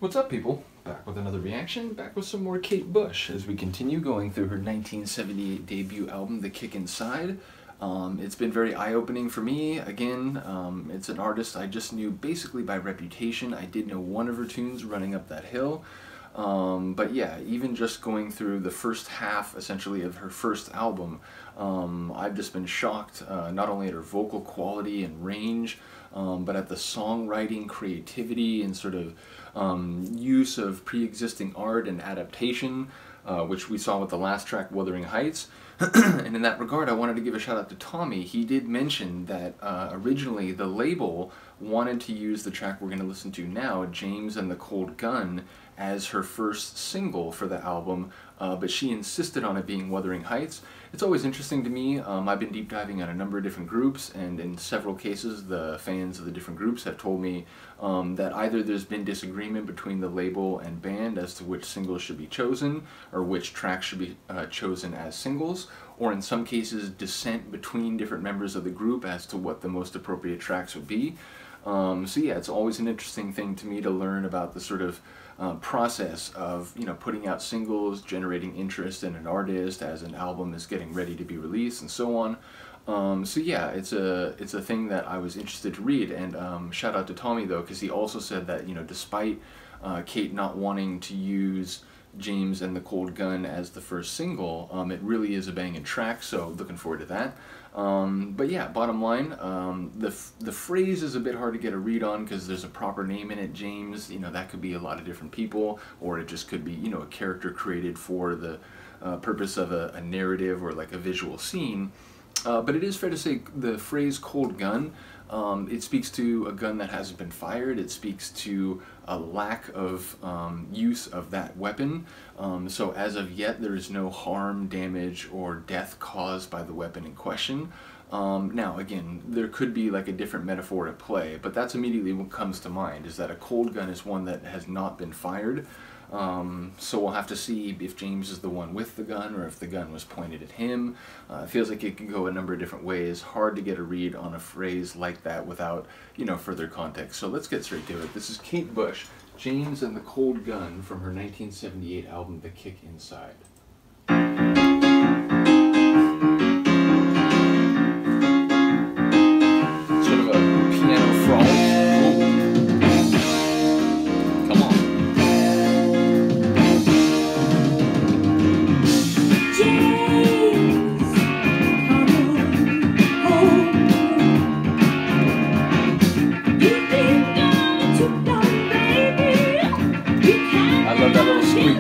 What's up, people? Back with another reaction, back with some more Kate Bush as we continue going through her 1978 debut album, The Kick Inside. It's been very eye-opening for me. Again, it's an artist I just knew basically by reputation. I did know one of her tunes, Running Up That Hill. But yeah, even just going through the first half, essentially, of her first album, I've just been shocked, not only at her vocal quality and range, but at the songwriting creativity and sort of use of pre-existing art and adaptation, which we saw with the last track, Wuthering Heights. And in that regard, I wanted to give a shout out to Tommy. He did mention that originally the label wanted to use the track we're going to listen to now, James and the Cold Gun, as her first single for the album, but she insisted on it being Wuthering Heights. It's always interesting to me. I've been deep diving on a number of different groups, and in several cases the fans of the different groups have told me that either there's been disagreement between the label and band as to which singles should be chosen, or which tracks should be chosen as singles, or in some cases dissent between different members of the group as to what the most appropriate tracks would be. So yeah, it's always an interesting thing to me to learn about the sort of process of, you know, putting out singles, generating interest in an artist as an album is getting ready to be released, and so on. So yeah, it's a thing that I was interested to read, and shout out to Tommy though, because he also said that, you know, despite Kate not wanting to use James and the Cold Gun as the first single, it really is a banging track, so looking forward to that. But yeah, bottom line, the phrase is a bit hard to get a read on because there's a proper name in it, James. You know, that could be a lot of different people, or it just could be, you know, a character created for the purpose of a narrative or like a visual scene. But it is fair to say the phrase Cold Gun, it speaks to a gun that hasn't been fired. It speaks to a lack of use of that weapon. So as of yet, there is no harm, damage, or death caused by the weapon in question. Now, again, there could be like a different metaphor at play, but that's immediately what comes to mind, is that a cold gun is one that has not been fired. So we'll have to see if James is the one with the gun or if the gun was pointed at him. It feels like it can go a number of different ways. Hard to get a read on a phrase like that without, you know, further context. So let's get straight to it. This is Kate Bush, James and the Cold Gun, from her 1978 album, The Kick Inside. Sort of a piano frolic. I love that little squeak.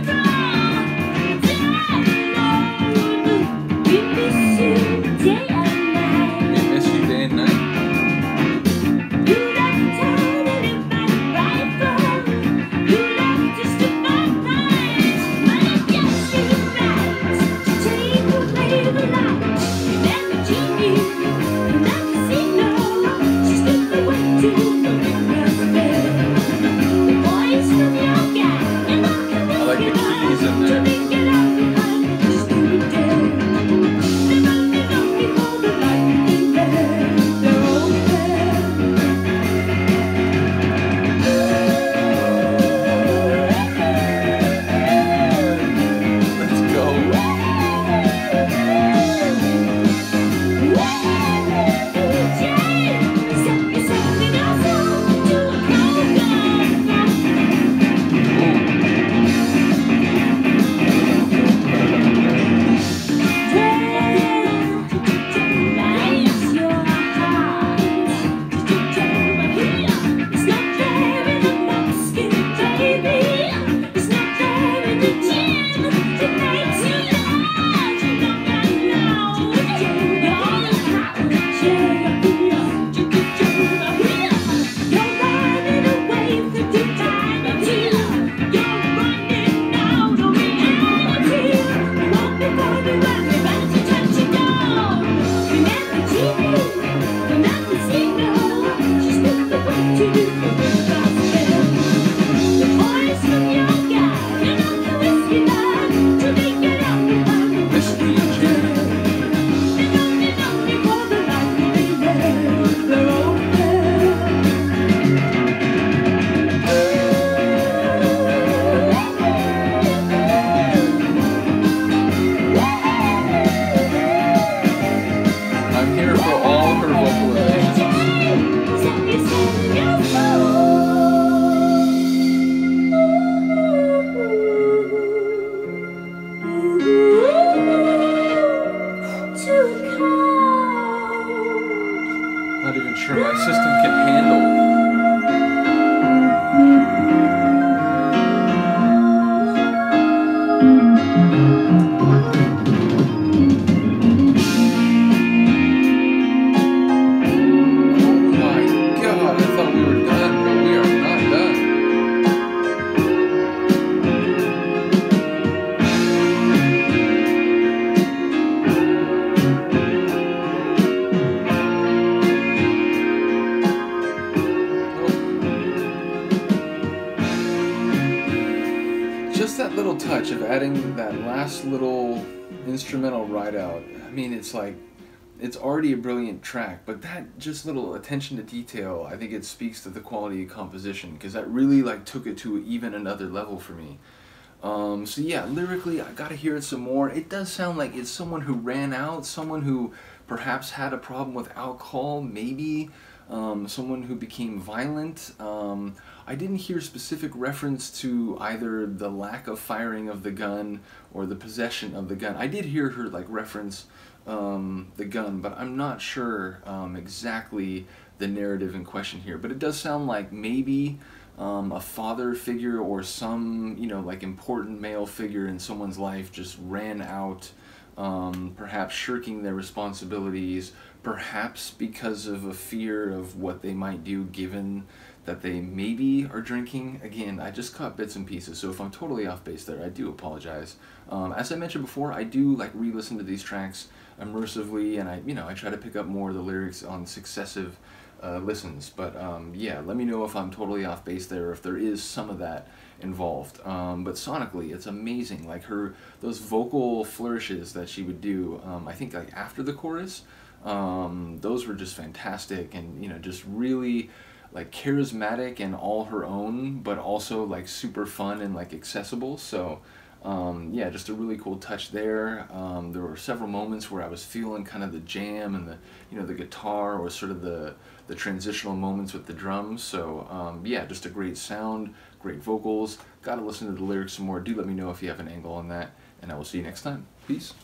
just that little touch of adding that last little instrumental ride out. I mean, it's like, it's already a brilliant track, but that just little attention to detail, I think it speaks to the quality of composition, because that really like took it to even another level for me. So yeah, lyrically, I gotta hear it some more. It does sound like it's someone who ran out, someone who perhaps had a problem with alcohol, maybe, someone who became violent. I didn't hear specific reference to either the lack of firing of the gun or the possession of the gun. I did hear her like reference the gun, but I'm not sure exactly the narrative in question here. But it does sound like maybe a father figure or some, you know, like important male figure in someone's life just ran out, perhaps shirking their responsibilities, perhaps because of a fear of what they might do given that they maybe are drinking. Again, I just caught bits and pieces, so if I'm totally off base there, I do apologize. As I mentioned before, I do like re-listen to these tracks immersively, and I try to pick up more of the lyrics on successive listens. But yeah, let me know if I'm totally off base there, or if there is some of that involved. But sonically, it's amazing. Like those vocal flourishes that she would do, I think like after the chorus, those were just fantastic, and just really like charismatic and all her own, but also like super fun and like accessible. So yeah, just a really cool touch there. There were several moments where I was feeling kind of the jam and the guitar, or sort of the transitional moments with the drums. So yeah, just a great sound, great vocals. Gotta listen to the lyrics some more. Do let me know if you have an angle on that, and I will see you next time. Peace.